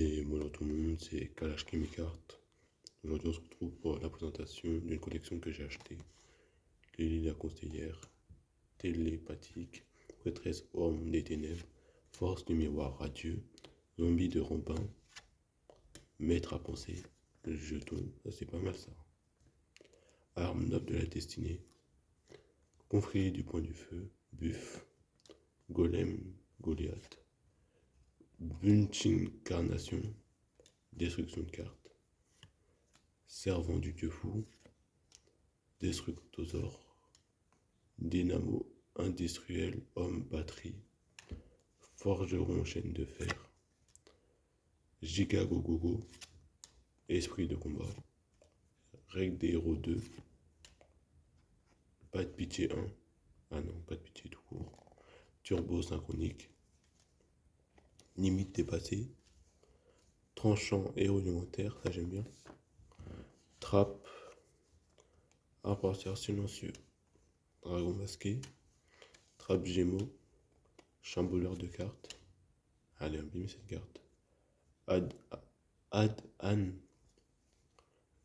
Et bonjour tout le monde, c'est Kalash Kimikart. Aujourd'hui, on se retrouve pour la présentation d'une collection que j'ai achetée. Lily la conseillère, télépathique, prêtresse homme des ténèbres, force du miroir radieux, zombie de Robin, maître à penser, jeton, ça c'est pas mal ça. Arme noble de la destinée, confrérie du point du feu, buff, golem, Goliath, bunching carnation, destruction de cartes, servant du dieu fou, Destructosaure, Dynamo industriel, homme batterie, forgeron chaîne de fer, Gigagogogo, esprit de combat, règle des héros 2, pas de pitié 1, ah non, pas de pitié tout court, turbo synchronique, limite dépassée, tranchant et rudimentaire, ça j'aime bien, trappe, rapporteur silencieux, dragon masqué, trappe gémeaux, chambouleur de cartes, allez abîme cette carte, Ad-An,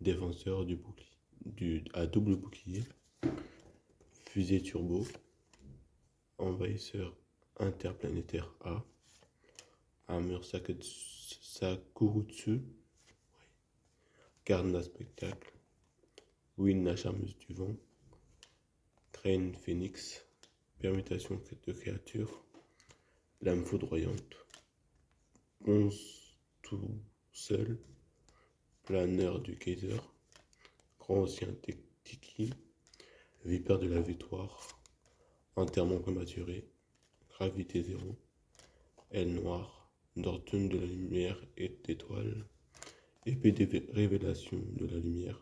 défenseur du bouclier, à double bouclier, fusée turbo, envahisseur interplanétaire A, armure Sakurutsu, Karna spectacle, Win la charmeuse du vent, Crane phénix, permutation de créatures, lame foudroyante, 11 tout seul, planeur du Kaiser, grand ancien Tiki, vipère de la victoire, enterrement prématuré, gravité zéro, aile noire, Nortune de la lumière et d'étoiles, épée des révélations de la lumière,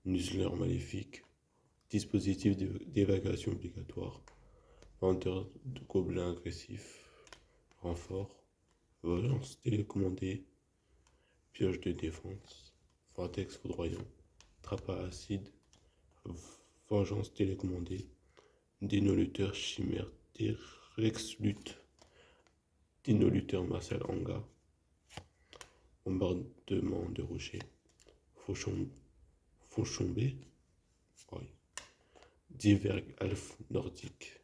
Nuzzler maléfique, dispositif d'évacuation obligatoire, venteur de gobelins agressif, renfort, violence télécommandée, pioche de défense, vortex foudroyant, trappe à acide, vengeance télécommandée, dénoluteur chimère, Rex lutte, dénoluteur martial Anga, bombardement de rochers, Fauchon-B, oui. Diverg Alf nordique,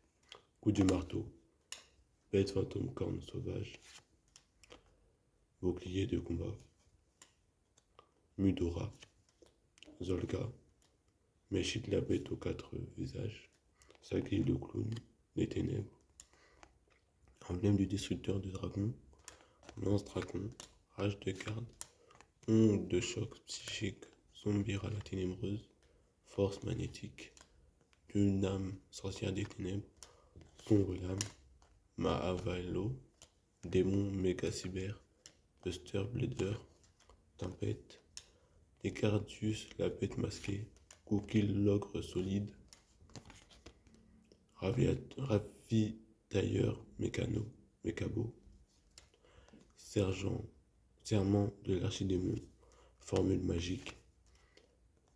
coup du marteau, bête fantôme corne sauvage, bouclier de combat, Mudora, Zolga, Méchit la bête aux 4 visages, Sagri le clown, les ténèbres, emblème du destructeur de dragons, lance dragon, rage de garde, onde de choc psychique, zombie à la ténébreuse, force magnétique, une âme sorcière des ténèbres, sombre lame, Mahavalo, démon méga cyber, Buster Blader, tempête, Decardius la bête masquée, Cookie l'ogre solide, Ravitailleur Mécabo, serment de l'archidémon, formule magique,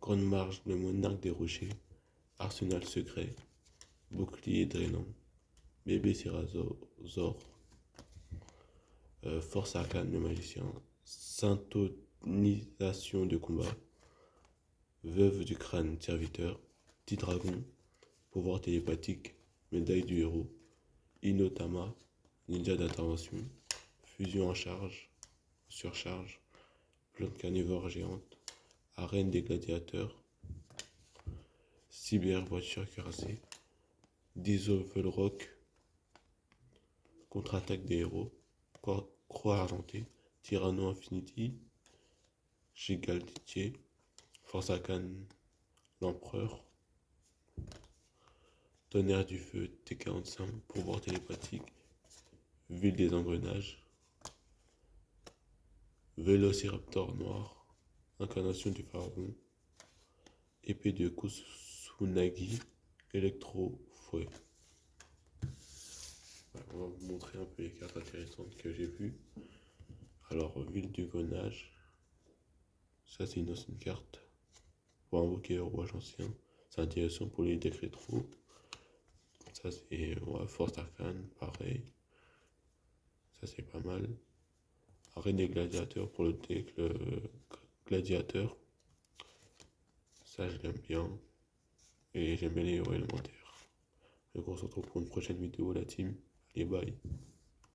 grande marge le monarque des rochers, arsenal secret, bouclier drainant, bébé Cyrazor, force arcane le magicien, syntonisation de combat, veuve du crâne serviteur, petit dragon, pouvoir télépathique, médaille du héros, Inotama, ninja d'intervention, fusion en charge, surcharge, plante carnivore géante, arène des gladiateurs, cyber voiture cuirassée, Dissolve Rock, contre-attaque des héros, croix argentée, Tyranno Infinity, Gigalditier, Force Arcane, l'Empereur, Tonnerre du Feu, T45, pouvoir télépathique, Ville des engrenages, Vélociraptor noir, incarnation du pharaon, épée de Kusunagi, électro-fouet. On va vous montrer un peu les cartes intéressantes que j'ai vues. Alors, Ville du Grenage, ça c'est une ancienne carte pour invoquer le rouage ancien. C'est intéressant pour les decks rétro. Ça c'est Force Arcane, pareil. Ça c'est pas mal. Arène des gladiateurs pour le deck gladiateur. Ça, je l'aime bien. Et j'aime bien les héros élémentaires. Donc on se retrouve pour une prochaine vidéo, la team. Allez, bye.